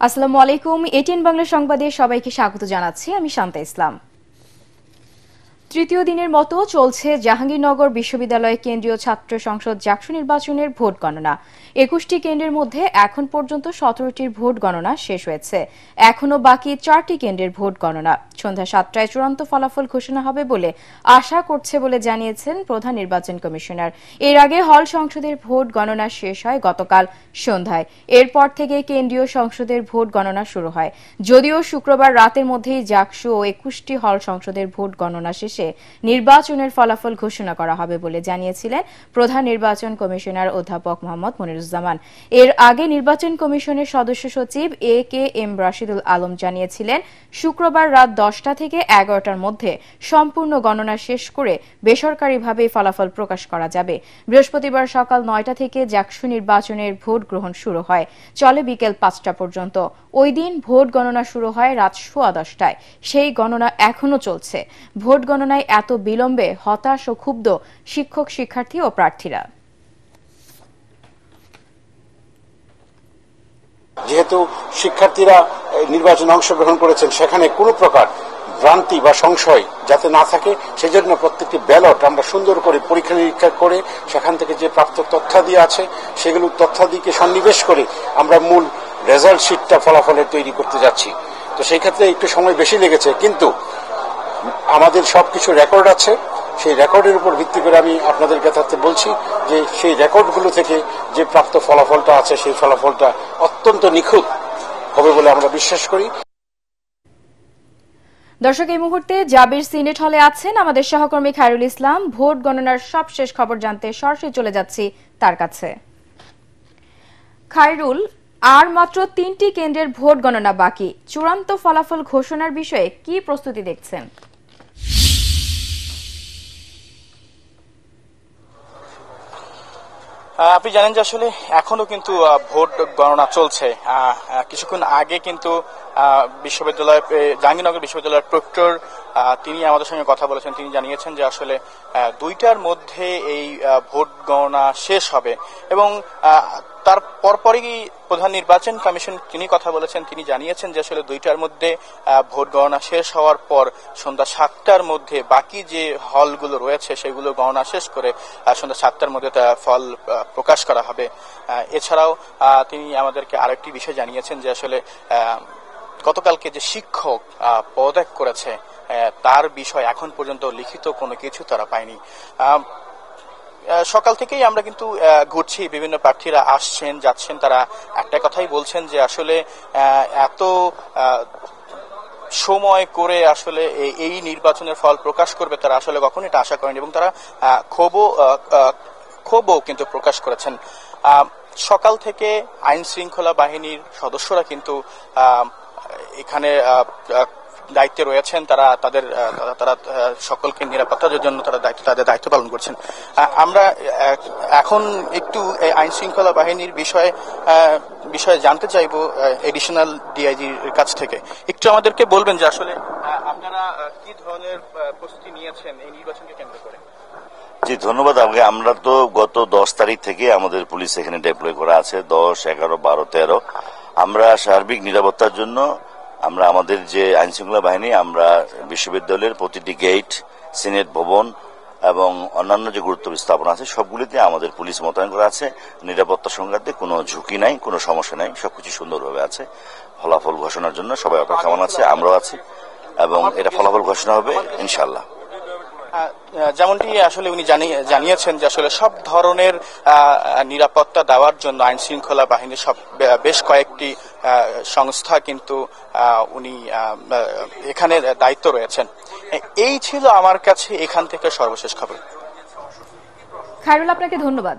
আসসালামু আলাইকুম। এটিএন বাংলা সংবাদে সবাইকে স্বাগত জানাচ্ছি। আমি শান্তা ইসলাম। তৃতীয় দিনের মতো চলছে জাহাঙ্গীরনগর বিশ্ববিদ্যালয় কেন্দ্রীয় ছাত্র সংসদ জাকসু নির্বাচনের ভোট গণনা। ২১টি কেন্দ্রের মধ্যে এখন পর্যন্ত ১৭টির ভোট গণনা শেষ হয়েছে। এখনও বাকি ৪টি কেন্দ্রের ভোট গণনা। সন্ধ্যা ৭টায় চূড়ান্ত ফলাফল ঘোষণা হবে বলে আশা করছে বলে জানিয়েছেন প্রধান নির্বাচন কমিশনার। এর আগে হল সংসদের ভোট গণনা শেষ হয় গতকাল সন্ধ্যায়। এরপর থেকে কেন্দ্রীয় সংসদের ভোট গণনা শুরু হয়। যদিও শুক্রবার রাতের মধ্যেই জাকসু ও ২১টি হল সংসদের ভোট গণনা শেষে নির্বাচনের ফলাফল ঘোষণা করা হবে বলে জানিয়েছিলেন প্রধান নির্বাচন কমিশনার অধ্যাপক মোহাম্মদ মনিরুজ্জামান। এর আগে নির্বাচন কমিশনের সদস্য সচিব এ.কে.এম. রাশিদুল আলম জানিয়েছিলেন, শুক্রবার রাত ১০টা থেকে ১১টার মধ্যে সম্পূর্ণ গণনা শেষ করে বেসরকারিভাবে ফলাফল প্রকাশ করা যাবে। বৃহস্পতিবার সকাল ৯টা থেকে জাকসু নির্বাচনের ভোট গ্রহণ শুরু হয়, চলে বিকেল ৫টা পর্যন্ত। ওই দিন ভোট গণনা শুরু হয় রাত ১০:১০টায়। সেই গণনা এখনও চলছে। ভোট গণনায় এত বিলম্বে হতাশ ও ক্ষুব্ধ শিক্ষক, শিক্ষার্থী ও প্রার্থীরা। যেহেতু শিক্ষার্থীরা নির্বাচনে অংশগ্রহণ করেছেন, সেখানে কোনো প্রকার ভ্রান্তি বা সংশয় যাতে না থাকে, সেজন্য প্রত্যেকটি ব্যালট আমরা সুন্দর করে পরীক্ষা নিরীক্ষা করে সেখান থেকে যে প্রাপ্ত তথ্যাদি আছে সেগুলো তথ্যাদিকে সন্নিবেশ করে আমরা মূল রেজাল্ট শিটটা ফলাফলের তৈরি করতে যাচ্ছি। তো সেই ক্ষেত্রে একটু সময় বেশি লেগেছে, কিন্তু আমাদের সবকিছু রেকর্ড আছে। সেই রেকর্ডের উপর ভিত্তি করে আমি আপনাদের কাছে বলছি যে সেই রেকর্ডগুলো থেকে যে প্রাপ্ত ফলাফলটা আছে সেই ফলাফলটা অত্যন্ত নিখুঁত হবে বলে আমরা বিশ্বাস করি। দর্শক, এই মুহূর্তে জাবির সিনেট হলে আছেন আমাদের সহকর্মী খায়রুল ইসলাম। ভোট গণনার সবশেষ খবর জানতে সরাসরি চলে যাচ্ছি তার কাছে। খায়রুল, আর মাত্র ৩টি কেন্দ্রের ভোট গণনা বাকি। চূড়ান্ত ফলাফল ঘোষণার বিষয়ে কি প্রস্তুতি দেখছেন? আপনি জানেন যে আসলে এখনো কিন্তু ভোট গণনা চলছে। কিছুক্ষণ আগে কিন্তু জাহাঙ্গীরনগর বিশ্ববিদ্যালয়ের প্রক্টর তিনি আমাদের সঙ্গে কথা বলেছেন। তিনি জানিয়েছেন যে আসলে ২টার মধ্যে এই ভোট গণনা শেষ হবে এবং তার পরপরই প্রধান নির্বাচন কমিশন তিনি কথা বলেছেন। তিনি জানিয়েছেন যে আসলে ২টার মধ্যে ভোট গণনা শেষ হওয়ার পর সন্ধ্যা ৭টার মধ্যে বাকি যে হলগুলো রয়েছে সেগুলো গণনা শেষ করে সন্ধ্যা ৭টার মধ্যে ফল প্রকাশ করা হবে। এছাড়াও তিনি আমাদেরকে আরেকটি বিষয় জানিয়েছেন যে আসলে গতকালকে যে শিক্ষক পদত্যাগ করেছে তার বিষয় এখন পর্যন্ত লিখিত কোনো কিছু তারা পায়নি। সকাল থেকেই আমরা কিন্তু ঘুরছি, বিভিন্ন প্রার্থীরা আসছেন যাচ্ছেন, তারা একটা কথাই বলছেন যে আসলে এত সময় করে আসলে এই নির্বাচনের ফল প্রকাশ করবে তারা আসলে কখনো এটা আশা করেনি এবং তারা ক্ষোভও কিন্তু প্রকাশ করেছেন। সকাল থেকে আইন শৃঙ্খলা বাহিনীর সদস্যরা কিন্তু এখানে দায়িত্বে রয়েছেন। তারা সকলকে নিরাপত্তার জন্য তাদের দায়িত্ব পালন করছেন। আমরা এখন একটু আইন শৃঙ্খলা বাহিনীর বিষয়ে জানতে চাইবো এডিশনাল ডিআইজির কাছ থেকে। একটু আমাদেরকে বলবেন যে আসলে আপনারা কি ধরনের প্রস্তুতি নিয়েছেন এই নির্বাচনকে কেন্দ্র করে? জি, ধন্যবাদ। আমরা তো গত 10 তারিখ থেকে আমাদের পুলিশ এখানে ডেপ্লয় করা আছে, 10, 11, 12, 13। আমরা সার্বিক নিরাপত্তার জন্য আমরা আমাদের যে আইন শৃঙ্খলা বাহিনী, আমরা বিশ্ববিদ্যালয়ের প্রতিটি গেট, সিনেট ভবন এবং অন্যান্য যে গুরুত্বপূর্ণ স্থাপনা আছে সবগুলিতে আমাদের পুলিশ মোতায়েন করা আছে। নিরাপত্তা সংক্রান্তে কোনো ঝুঁকি নাই, কোনো সমস্যা নাই, সবকিছু সুন্দরভাবে আছে। ফলাফল ঘোষণার জন্য সবাই অপেক্ষমান আছে, আমরাও আছি এবং এটা ফলাফল ঘোষণা হবে ইনশাআল্লাহ। যেমনটি আসলে উনি জানিয়েছেন যে আসলে সব ধরনের নিরাপত্তা দেওয়ার জন্য আইন শৃঙ্খলা বাহিনীর বেশ কয়েকটি সংস্থা কিন্তু উনি এখানে দায়িত্ব রয়েছেন। এই ছিল আমার কাছে এখান থেকে সর্বশেষ খবর। খায়রুল, আপনাকে ধন্যবাদ।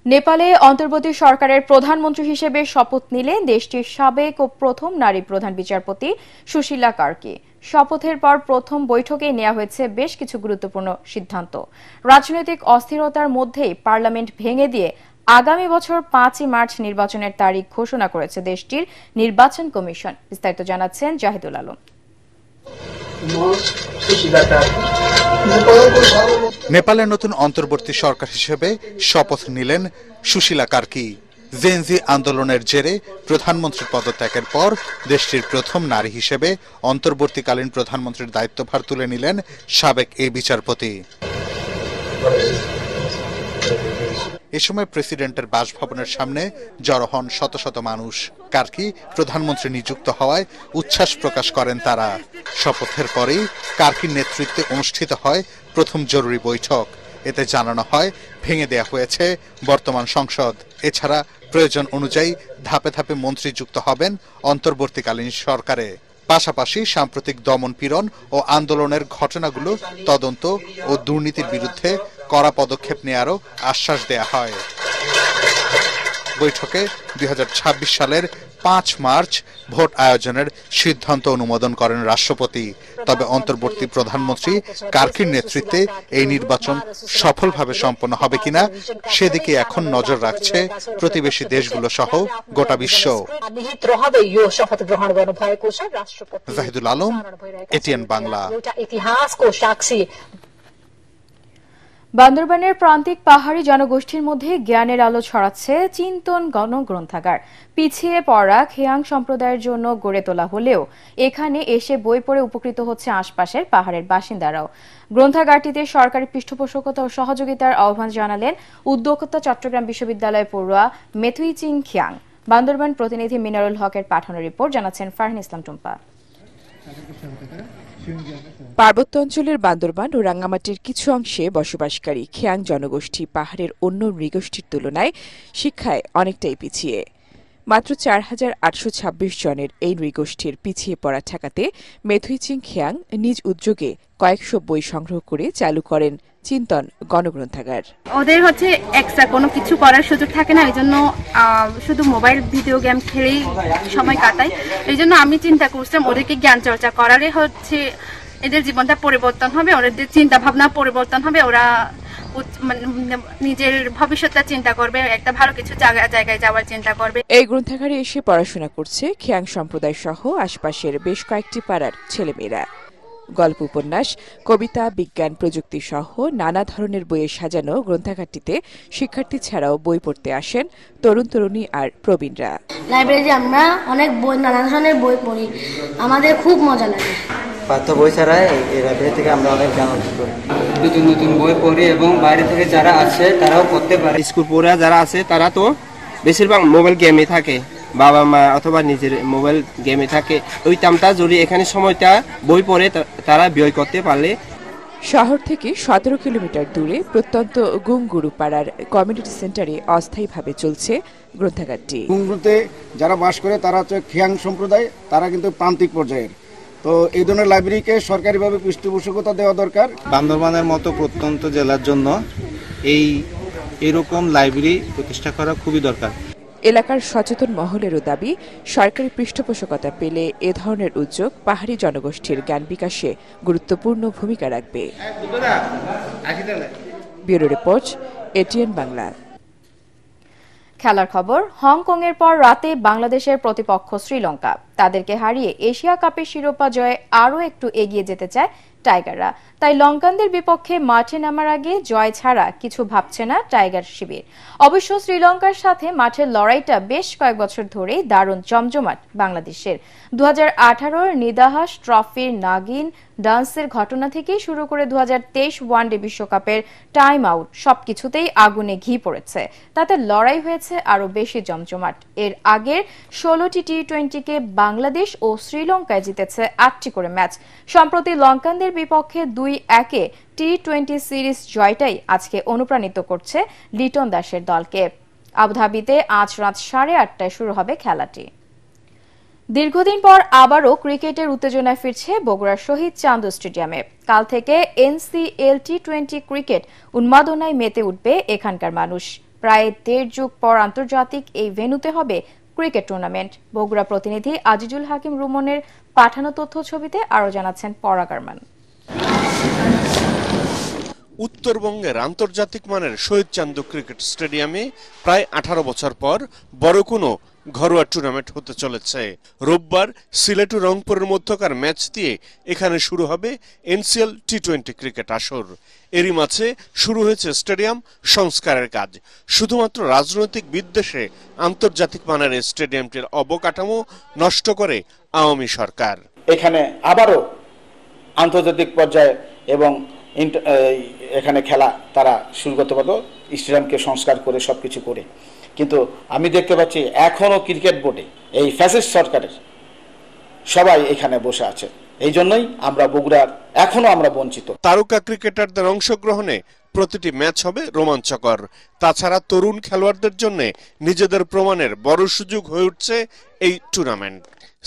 নেপালে অন্তর্বর্তী সরকারের প্রধানমন্ত্রী হিসেবে শপথ নিলেন দেশটির সাবেক ও প্রথম নারী প্রধান বিচারপতি সুশীলা কার্কি। শপথের পর প্রথম বৈঠকে নেওয়া হয়েছে বেশ কিছু গুরুত্বপূর্ণ সিদ্ধান্ত। রাজনৈতিক অস্থিরতার মধ্যেই পার্লামেন্ট ভেঙে দিয়ে আগামী বছর 5ই মার্চ নির্বাচনের তারিখ ঘোষণা করেছে দেশটির নির্বাচন কমিশন। বিস্তারিত জানাচ্ছেন জাহিদুল আলম। নেপালের নতুন অন্তর্বর্তী সরকার হিসেবে শপথ নিলেন সুশীলা কার্কি। জেনজি আন্দোলনের জেরে প্রধানমন্ত্রীর পদত্যাগের পর দেশটির প্রথম নারী হিসেবে অন্তর্বর্তীকালীন প্রধানমন্ত্রীর দায়িত্বভার তুলে নিলেন সাবেক এই বিচারপতি। এ সময় প্রেসিডেন্টের বাসভবনের সামনে জড়ো হন শত শত মানুষ। কার্কি প্রধানমন্ত্রী নিযুক্ত হওয়ায় উচ্ছ্বাস প্রকাশ করেন তারা। শপথের পরেই কার্কির নেতৃত্বে অনুষ্ঠিত হয় প্রথম জরুরি বৈঠক। এতে জানানো হয় ভেঙে দেয়া হয়েছে বর্তমান সংসদ। এছাড়া প্রয়োজন অনুযায়ী ধাপে ধাপে মন্ত্রী যুক্ত হবেন অন্তর্বর্তীকালীন সরকারে। পাশাপাশি সাম্প্রতিক দমন-পীড়ন ও আন্দোলনের ঘটনাগুলো তদন্ত ও দুর্নীতির বিরুদ্ধে কড়া পদক্ষেপ নেয়ারও আশ্বাস দেয়া হয়। বৈঠকে ২০২৬ সালের ৫ মার্চ ভোট আয়োজনের সিদ্ধান্ত অনুমোদন করেন রাষ্ট্রপতি। তবে অন্তর্বর্তী প্রধানমন্ত্রী কার্কির নেতৃত্বে এই নির্বাচন সফলভাবে সম্পন্ন হবে কিনা সেদিকে এখন নজর রাখছে প্রতিবেশী দেশগুলো সহ গোটা বিশ্ব। জাহিদুল আলম, এটিএন বাংলা। বান্দরবানের প্রান্তিক পাহাড়ি জনগোষ্ঠীর মধ্যে জ্ঞানের আলো ছড়াচ্ছে চিন্তন গণগ্রন্থাগার। পিছিয়ে পড়া খেয়াং সম্প্রদায়ের জন্য গড়ে তোলা হলেও এখানে এসে বই পড়ে উপকৃত হচ্ছে আশপাশের পাহাড়ের বাসিন্দারাও। গ্রন্থাগারটিতে সরকারি পৃষ্ঠপোষকতা ও সহযোগিতার আহ্বান জানালেন উদ্যোক্তা চট্টগ্রাম বিশ্ববিদ্যালয় পড়ুয়া মেথুই চিং খিয়াং। বান্দরবান প্রতিনিধি মিনারুল হকের পাঠানো রিপোর্ট, জানাচ্ছেন ফারহিন ইসলাম টুম্পা। পার্বত্য অঞ্চলের বান্দরবান ও রাঙ্গামাটির কিছু অংশে বসবাসকারী খেয়াং জনগোষ্ঠী পাহাড়ের অন্য নৃগোষ্ঠীর তুলনায় শিক্ষায় অনেকটাই পিছিয়ে। মাত্র ৪,৮২৬ জনের এই নৃগোষ্ঠীর পিছিয়ে পড়া ঠেকাতে মেথুই চিং খিয়াং নিজ উদ্যোগে কয়েকশো বই সংগ্রহ করে চালু করেন চিন্তন গণগ্রন্থাগার। ওদের হচ্ছে এক্সট্রা কোনো কিছু করার সুযোগ থাকে না, এই জন্য শুধু মোবাইল ভিডিও গেম খেলেই সময় কাটায়। এই জন্য আমি চিন্তা করছিলাম ওদেরকে জ্ঞান চর্চা করালে হচ্ছে এদের জীবনটা পরিবর্তন হবে, ওদের চিন্তা ভাবনা পরিবর্তন হবে, ওরা নিজের ভবিষ্যৎটা চিন্তা করবে, একটা ভালো কিছু জায়গায় যাওয়ার চিন্তা করবে। এই গ্রন্থাগারে এসে পড়াশোনা করছে খেয়াং সম্প্রদায় সহ আশপাশের বেশ কয়েকটি পাড়ার ছেলেমেয়েরা। গল্প, উপন্যাস, কবিতা, বিজ্ঞান, প্রযুক্তি সহ নানা ধরনের বইয়ে সাজানো গ্রন্থাগারটিতে শিক্ষার্থী ছাড়াও বই পড়তে আসেন তরুণ তরুণী আর প্রবীণরা। লাইব্রেরিতে আমরা অনেক বই, নানা ধরনের বই পড়ি, আমাদের খুব মজা লাগে। পাঠ্য বই ছাড়া এই লাইব্রেরি থেকে আমরা অনেক জ্ঞান অর্জন করি। নতুন নতুন বই পড়ি এবং বাইরে থেকে যারা আসে তারাও পড়তে পারে। স্কুল পড়া যারা আছে তারা তো বেশিরভাগ মোবাইল গেমে থাকে, বাবা মা অথবা নিজের মোবাইল গেমে থাকে। ওই টাইমটা যদি এখানে সময়টা বই পড়ে তারা ব্যয় করতে পারলে। শহর থেকে ১৭ কিলোমিটার দূরে প্রত্যন্ত গুংগুরু পাড়ার কমিউনিটি সেন্টারে অস্থায়ীভাবে চলছে গ্রন্থাগারটি। গুংগুরুতে যারা বাস করে তারা হচ্ছে খিয়াং সম্প্রদায়, তারা কিন্তু প্রান্তিক পর্যায়ের। তো এই ধরনের লাইব্রেরিকে সরকারিভাবে পৃষ্ঠপোষকতা দেওয়া দরকার। বান্দরবানের মতো প্রত্যন্ত জেলার জন্য এইরকম লাইব্রেরি প্রতিষ্ঠা করা খুবই দরকার। এলাকার সচেতন মহলেরও দাবি, সরকারি পৃষ্ঠপোষকতা পেলে এ ধরনের উদ্যোগ পাহাড়ি জনগোষ্ঠীর জ্ঞান বিকাশে গুরুত্বপূর্ণ ভূমিকা রাখবে। Bureau report, ATN Bangla. খেলার খবর, হংকংয়ের পর রাতে বাংলাদেশের প্রতিপক্ষ শ্রীলঙ্কা। তাদেরকে হারিয়ে এশিয়া কাপের শিরোপা জয়ে আরও একটু এগিয়ে যেতে চায় টাইগাররা। তাই লঙ্কানদের বিপক্ষে মাঠে নামার আগে জয় ছাড়া কিছু ভাবছে না টাইগার শিবির। অবশ্য শ্রীলঙ্কার সাথে মাঠের লড়াইটা বেশ কয়েক বছর ধরেই দারুণ জমজমাট বাংলাদেশের। ২০১৮ নিদাহাস ট্রফির নাগিন ডান্সের ঘটনা থেকেই শুরু করে ২০২৩ ওয়ানডে বিশ্বকাপের টাইম আউট, সবকিছুতেই আগুনে ঘি পড়েছে। তাতে লড়াই হয়েছে আরও বেশি জমজমাট। এর আগের ১৬টি টি-20কে বাংলাদেশ ও শ্রীলঙ্কায় জিতেছে ৮টি করে ম্যাচ। সম্প্রতি লঙ্কানদের বিপক্ষে ২-১ টি-20 সিরিজ জয়টাই আজকে অনুপ্রাণিত করছে লিটন দাসের দলকে। আবুধাবিতে আজ রাত 8:30টায় শুরু হবে খেলাটি। দীর্ঘদিন পর আবারও ক্রিকেটের উত্তেজনায় ফিরছে বগুড়ার শহীদ চান্দু স্টেডিয়ামে। কাল থেকে এনসিএল টি-20 ক্রিকেট উন্মাদনায় মেতে উঠবে এখানকার মানুষ। প্রায় ১.৫ যুগ পর আন্তর্জাতিক এই ভেন্যুতে হবে ক্রিকেট টুর্নামেন্ট। বগুড়া প্রতিনিধি আজিজুল হাকিম রুমনের পাঠানো তথ্য ছবিতে আরও জানাচ্ছেন পরাগ আরমান। উত্তরবঙ্গের আন্তর্জাতিক মানের শহীদ চান্দু ক্রিকেট স্টেডিয়ামে প্রায় 18 বছর পর বড় কোনো ঘরোয়া টুর্নামেন্ট হতে চলেছে। রোববার সিলেট ও রংপুরের মধ্যকার ম্যাচ দিয়ে এখানে শুরু হবে এনসিএল টি20 ক্রিকেট আসর। এরই মাঝে শুরু হয়েছে স্টেডিয়াম সংস্কারের কাজ। শুধুমাত্র রাজনৈতিক বিদ্বেষে আন্তর্জাতিক মানের স্টেডিয়ামটির অবকাঠামো নষ্ট করে আওয়ামী সরকার। এখানে আবারও আন্তর্জাতিক পর্যায়ে এবং এখানে খেলা তারা শুরু করতে পারলো, স্টেডিয়ামকে সংস্কার করে সবকিছু করে। কিন্তু আমি দেখতে পাচ্ছি এখনো ক্রিকেট বোর্ডে এই ফ্যাসিস্ট সরকারের সবাই এখানে বসে আছে। এই জন্যই আমরা বগুড়ার এখনো আমরা বঞ্চিত। তারকা ক্রিকেটারদের অংশগ্রহণে প্রতিটি ম্যাচ হবে রোমাঞ্চকর। তাছাড়া তরুণ খেলোয়াড়দের জন্য নিজেদের প্রমাণের বড় সুযোগ হয়ে উঠছে এই টুর্নামেন্ট।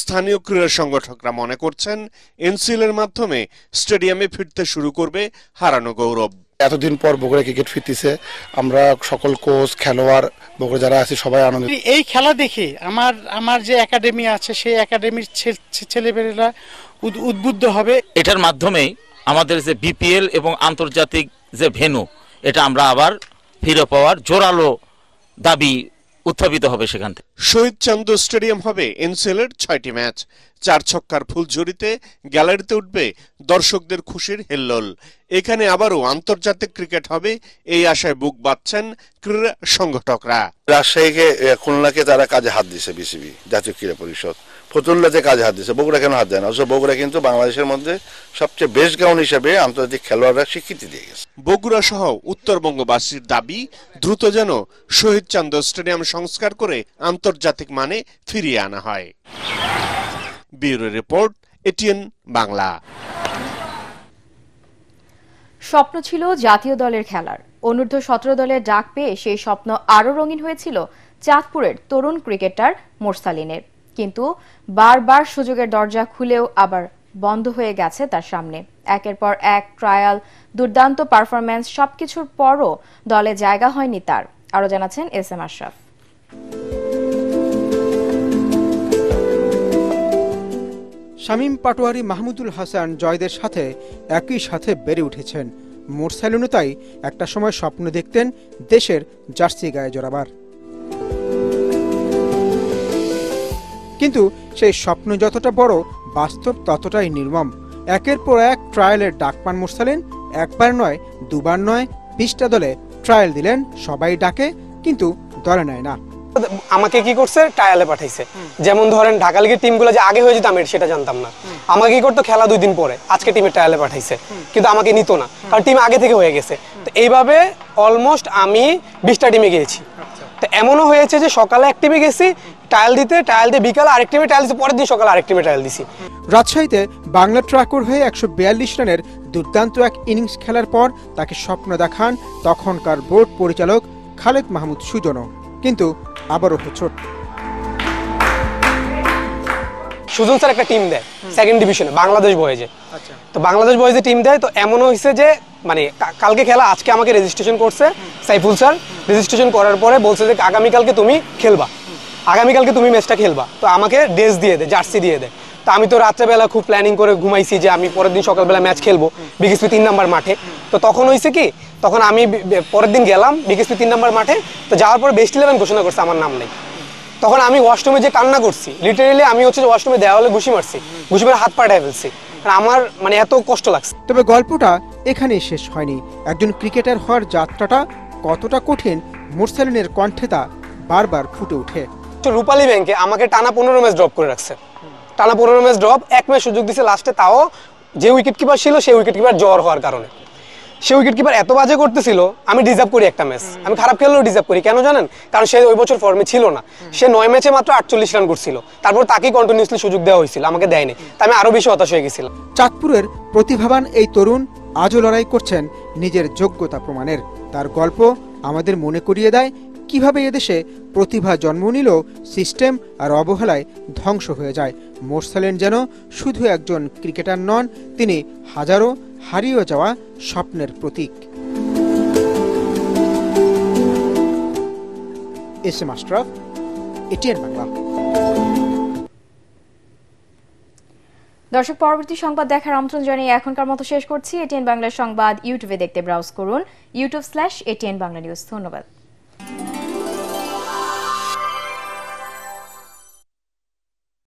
স্থানীয় ক্রীড়া সংগঠকরা মনে করছেন এনসিএল এর মাধ্যমে স্টেডিয়ামে ফিরতে শুরু করবে হারানো গৌরব। এতদিন পর বগুড়া ক্রিকেট ফিরতেছে, আমরা সকল কোচ খেলোয়াড় বগুড়া যারা আছে সবাই আনন্দিত। এই খেলা দেখে আমার যে একাডেমি আছে সেই একাডেমির ছেলেমেয়েরা উদ্বুদ্ধ হবে। এটার মাধ্যমেই আমাদের যে বিপিএল এবং আন্তর্জাতিক যে ভেন্যু, এটা আমরা আবার ফিরে পাওয়ার জোরালো দাবি উত্থাপিত হবে সেখান থেকে। শহীদ চান্দ স্টেডিয়াম হবে এনসিএল এর 6টি ম্যাচ। 4 ছক্কার ফুলঝুরিতে গ্যালারিতে উঠবে দর্শকদের খুশির হেল্লোল। এখানে আবারও আন্তর্জাতিক ক্রিকেট হবে এই আশায় বুক বাঁধছেন ক্রীড়া সংগঠকরা। রাজশাহীকে খুলনাকে তারা কাজে হাত দিয়েছে, বিসিবি জাতীয় ক্রীড়া পরিষদ ফতুল্লাতে কাজে হাত দিয়েছে, বগুড়া কেন হাত দেয় না? বগুড়া কিন্তু বাংলাদেশের মধ্যে সবচেয়ে বেস্ট গ্রাউন্ড হিসেবে আন্তর্জাতিক খেলোয়াড়রা স্বীকৃতি দিয়ে গেছে। বগুড়া সহ উত্তরবঙ্গবাসীর দাবি দ্রুত যেন শহীদ চান্দ স্টেডিয়াম সংস্কার করে আন্তর্জাতিক মানে ফিরিয়ে আনা হয়। Bureau report, ATN Bangla. স্বপ্ন ছিল জাতীয় দলের খেলার। অনূর্ধ্ব 17 দলের ডাক পেয়ে সেই স্বপ্ন আরও রঙিন হয়েছিল চাঁদপুরের তরুণ ক্রিকেটার মোরসালিনের। কিন্তু বারবার সুযোগের দরজা খুলেও আবার বন্ধ হয়ে গেছে তার সামনে। একের পর এক ট্রায়াল, দুর্দান্ত পারফরম্যান্স, সবকিছুর পরও দলে জায়গা হয়নি তার। আরও জানাচ্ছেন এস এম আশরাফ। শামীম পাটোয়ারি, মাহমুদুল হাসান জয়দের সাথে একই সাথে বেড়ে উঠেছেন। মোরসালিনও তাই একটা সময় স্বপ্ন দেখতেন দেশের জার্সি গায়ে জড়াবার। কিন্তু সেই স্বপ্ন যতটা বড়, বাস্তব ততটাই নির্মম। একের পর এক ট্রায়ালের ডাক পান মোরসালিন। একবার নয়, দুবার নয়, 20টা দলে ট্রায়াল দিলেন। সবাই ডাকে কিন্তু দলে নেয় না। আমাকে কি করছে, ট্রায়ালে পাঠাইছে। যেমন ধরেন ঢাকা লিগের টিমগুলো যে আগে হয়ে যেত আমি সেটা জানতাম না। আমাকে কি করতো, খেলা 2 দিন পরে আজকে টিমের ট্রায়ালে পাঠাইছে, কিন্তু আমাকে নিত না, কারণ টিম আগে থেকে হয়ে গেছে। তো এইভাবে অলমোস্ট আমি 20টা টিমে গিয়েছি। তো এমনও হয়েছে যে সকালে এক টিমে গেছি ট্রায়াল দিয়ে বিকালে আরেক টিমে ট্রায়াল দিছি, পরের দিন সকালে আরেক টিমে ট্রায়াল দিছি। রাজশাহীতে বাংলা ট্রাকুর হয়ে 142 রানের দুর্দান্ত এক ইনিংস খেলার পর তাকে স্বপ্ন দেখান তখনকার বোর্ড পরিচালক খালেদ মাহমুদ সুজনও। কিন্তু আবারও হোঁচট। সুজন স্যার একটা টিম দেয় সেকেন্ড ডিভিশনে, বাংলাদেশ বয়েজে। তো বাংলাদেশ বয়েজে টিম দেয়। তো এমনও হয়েছে যে মানে কালকে খেলা, আজকে আমাকে রেজিস্ট্রেশন করছে সাইফুল স্যার। রেজিস্ট্রেশন করার পরে বলছে যে আগামীকালকে তুমি খেলবা, আগামীকালকে তুমি ম্যাচটা খেলবা। তো আমাকে ড্রেস দিয়ে দেয়, জার্সি দিয়ে দেয়। তো আমি তো রাত্রেবেলা খুব প্ল্যানিং করে ঘুমাইছি যে আমি পরের দিন সকালবেলা ম্যাচ খেলবো বিকেএসপি 3 নম্বর মাঠে। তো তখন হয়েছে কি, তখন আমি পরের দিন গেলাম বিকেএসপি 3 নম্বর মাঠে। তো যাওয়ার পরে বেস্ট 11 ঘোষণা করছে, আমার নাম নেই। তখন আমি ওয়াশরুমে যে কান্না করছি, লিটারেলি আমি হচ্ছে ওয়াশরুমে দেওয়ালে ঘুষি মারছি, ঘুষি মেরে হাত পাড়ায় ফেলছি। আমার মানে এত কষ্ট লাগছে। তবে গল্পটা এখানেই শেষ হয়নি। একজন ক্রিকেটার হওয়ার যাত্রাটা কতটা কঠিন, মোরসালিনের কণ্ঠে তা বারবার ফুটে ওঠে। রূপালী ব্যাংকে আমাকে টানা 15 ম্যাচ ড্রপ করে রাখছে, টানা 15 ম্যাচ ড্রপ। এক ম্যাচ সুযোগ দিছে লাস্টে, তাও যে উইকেট কিপার ছিল সেই উইকেট কিপার জ্বর হওয়ার কারণে। সে উইকেট কিপার এত বাজে করতেছিল, আমি ডিজার্ভ করি একটা ম্যাচ। আমি খারাপ খেললেও ডিজার্ভ করি, কেন জানেন? কারণ সে ওই বছর ফর্মে ছিল না। সে 9 ম্যাচে মাত্র 48 রান করছিল, তারপর তাকেই কন্টিনিউসলি সুযোগ দেওয়া হয়েছিল, আমাকে দেয়নি। তাই আমি আরো বেশি হতাশ হয়ে গেছিলাম। চাঁদপুরের প্রতিভাবান এই তরুণ আজও লড়াই করছেন নিজের যোগ্যতা প্রমাণের। তার গল্প আমাদের মনে করিয়ে দেয় কিভাবে এদেশে প্রতিভা জন্ম নিল সিস্টেম আর অবহেলায় ধ্বংস হয়ে যায়। মোরসালিন যেন শুধু একজন ক্রিকেটার নন, তিনি হাজারো হারিয়ে যাওয়া স্বপ্নের প্রতীক। S M Ashraf, ATN Bangla. দর্শক, পরবর্তী সংবাদ দেখার আমন্ত্রণ জানিয়ে এখনকার মতো শেষ করছি। এটিএন বাংলা সংবাদ ইউটিউবে দেখতে ব্রাউজ করুন youtube.com/ATN Bangla News। ধন্যবাদ।